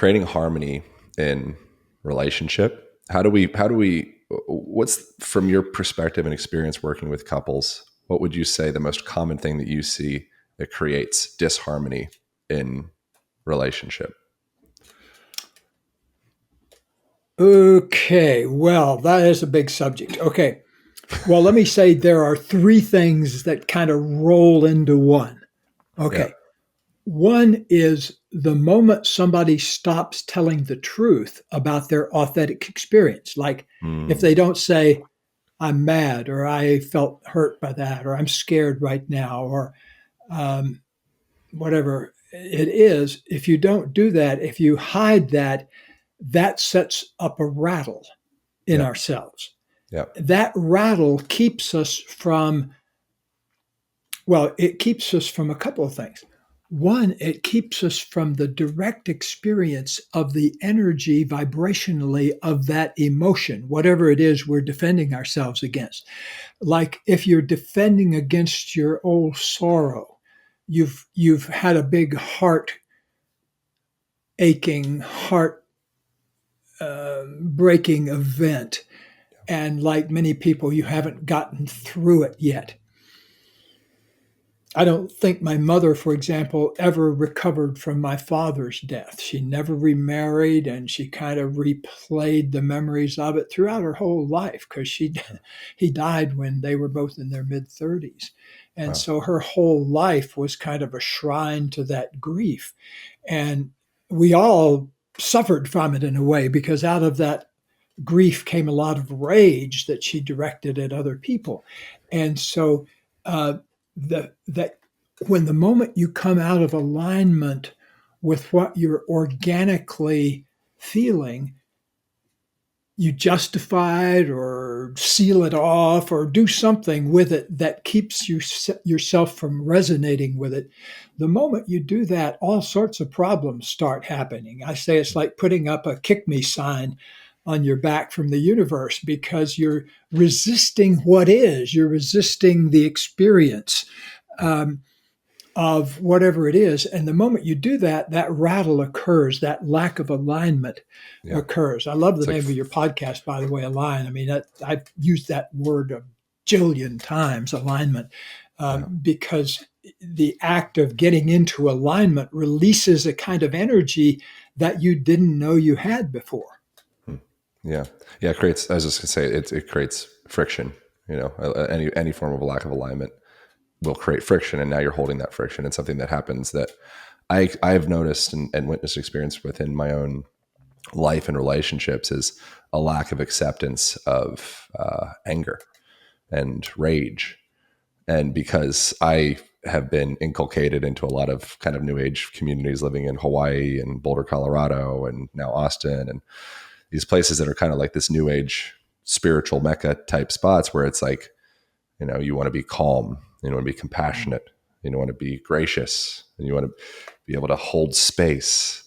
creating harmony in relationship. What's from your perspective and experience working with couples, what would you say the most common thing that you see that creates disharmony in relationship? Okay, well, that is a big subject. Okay, well, let me say there are three things that kind of roll into one. Yeah. Okay, one is the moment somebody stops telling the truth about their authentic experience. Like if Mm, they don't say, I'm mad, or I felt hurt by that, or I'm scared right now, or um, whatever it is, if you don't do that, if you hide that, that sets up a rattle in yeah. ourselves. Yeah. That rattle keeps us from, well, it keeps us from a couple of things. One, it keeps us from the direct experience of the energy vibrationally of that emotion, whatever it is we're defending ourselves against. Like if you're defending against your old sorrow, you've had a big heart aching, heart breaking event, and like many people, you haven't gotten through it yet. I don't think my mother, for example, ever recovered from my father's death. She never remarried, and she kind of replayed the memories of it throughout her whole life because he died when they were both in their mid 30s. And Wow. so her whole life was kind of a shrine to that grief. And we all suffered from it in a way because out of that grief came a lot of rage that she directed at other people. And so uh, that when the moment you come out of alignment with what you're organically feeling, you justify it or seal it off or do something with it that keeps yourself from resonating with it. The moment you do that, all sorts of problems start happening. I say it's like putting up a kick me sign on your back from the universe because you're resisting what is, you're resisting the experience. Of whatever it is. And the moment you do that, that rattle occurs, that lack of alignment Yeah. occurs. I love the It's like, name of your podcast, by the way, Align. I mean, I've used that word a jillion times, alignment, yeah. because the act of getting into alignment releases a kind of energy that you didn't know you had before. Hmm. Yeah. Yeah. It creates, I was just gonna say, it creates friction, any form of a lack of alignment will create friction. And now you're holding that friction. It's something that happens that I've noticed and witnessed experience within my own life and relationships is a lack of acceptance of anger and rage. And because I have been inculcated into a lot of kind of new age communities living in Hawaii and Boulder, Colorado, and now Austin, and these places that are kind of like this new age spiritual mecca type spots where it's like, you want to be calm, you want to be compassionate, you want to be gracious, and you want to be able to hold space.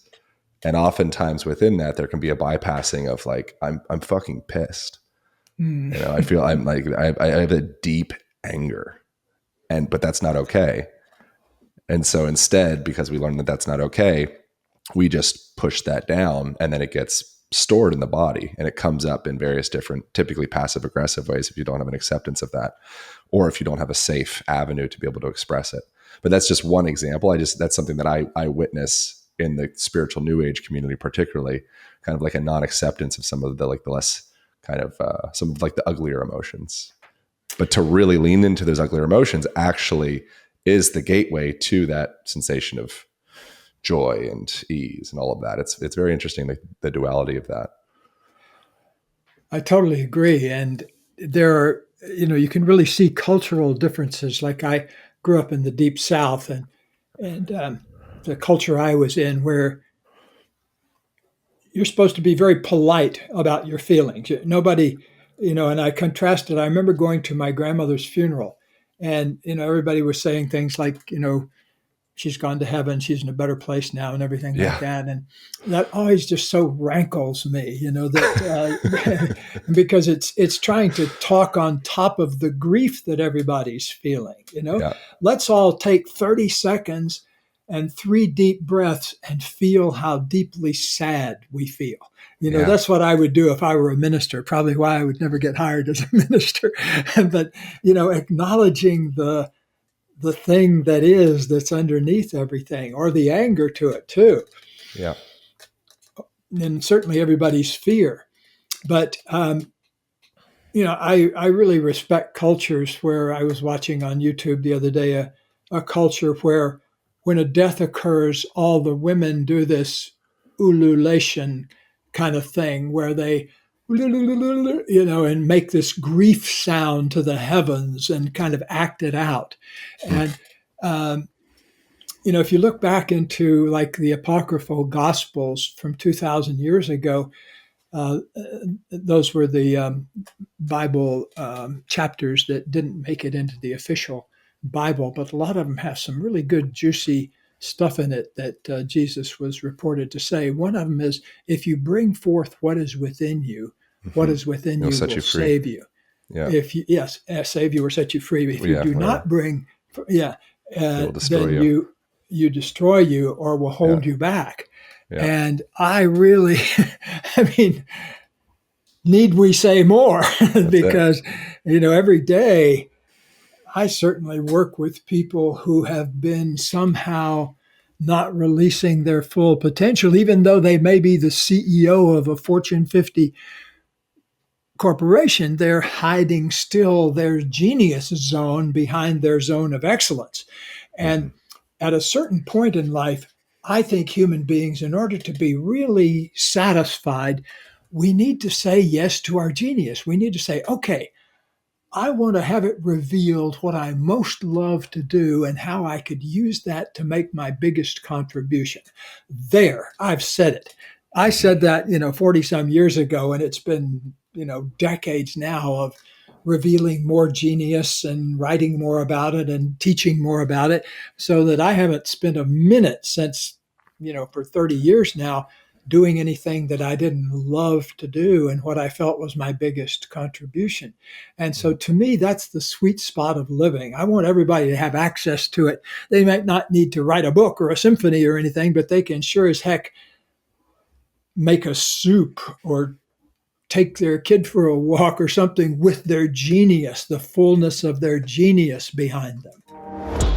And oftentimes within that, there can be a bypassing of like, I'm fucking pissed. Mm. I feel I'm like, I have a deep anger, but that's not okay. And so instead, because we learned that that's not okay, we just push that down, and then it gets stored in the body, and it comes up in various different, typically passive aggressive ways if you don't have an acceptance of that, or if you don't have a safe avenue to be able to express it. But that's just one example. That's something that I witness in the spiritual new age community, particularly kind of like a non-acceptance of some of the less kind of some of like the uglier emotions. But to really lean into those uglier emotions actually is the gateway to that sensation of joy and ease and all of that. It's very interesting, the duality of that. I totally agree. And there are, you can really see cultural differences. Like I grew up in the deep South, and the culture I was in, where you're supposed to be very polite about your feelings. Nobody, and I contrasted. I remember going to my grandmother's funeral, and everybody was saying things like, she's gone to heaven, she's in a better place now, and everything like Yeah. that. And that always just so rankles me, that because it's trying to talk on top of the grief that everybody's feeling. Yeah. Let's all take 30 seconds and 3 deep breaths and feel how deeply sad we feel. Yeah. That's what I would do if I were a minister, probably why I would never get hired as a minister. But, acknowledging the thing that's underneath everything, or the anger to it too, Yeah. and certainly everybody's fear. But I really respect cultures where I was watching on YouTube the other day a culture where when a death occurs, all the women do this ululation kind of thing where they, and make this grief sound to the heavens and kind of act it out. Hmm. And, if you look back into like the apocryphal gospels from 2,000 years ago, uh, those were the Bible chapters that didn't make it into the official Bible, but a lot of them have some really good, juicy stuff in it that Jesus was reported to say. One of them is, if you bring forth what is within you, what Hmm. is within It'll you set will you free. save you. Yeah. If you, yes, save you or set you free. If you Yeah. do Or not bring, yeah, it will destroy then you. you destroy you or will Yeah. hold you back. Yeah. And I really, I mean, need we say more? That's it. Because, every day I certainly work with people who have been somehow not releasing their full potential, even though they may be the CEO of a Fortune 50 corporation. They're hiding still their genius zone behind their zone of excellence. Hmm. And at a certain point in life, I think human beings, in order to be really satisfied, we need to say yes to our genius. We need to say, okay, I want to have it revealed what I most love to do and how I could use that to make my biggest contribution. There, I've said it. I Hmm. said that, 40 some years ago, and it's been, decades now of revealing more genius and writing more about it and teaching more about it, so that I haven't spent a minute since, for 30 years now doing anything that I didn't love to do and what I felt was my biggest contribution. And so to me, that's the sweet spot of living. I want everybody to have access to it. They might not need to write a book or a symphony or anything, but they can sure as heck make a soup or take their kid for a walk or something with their genius, the fullness of their genius behind them.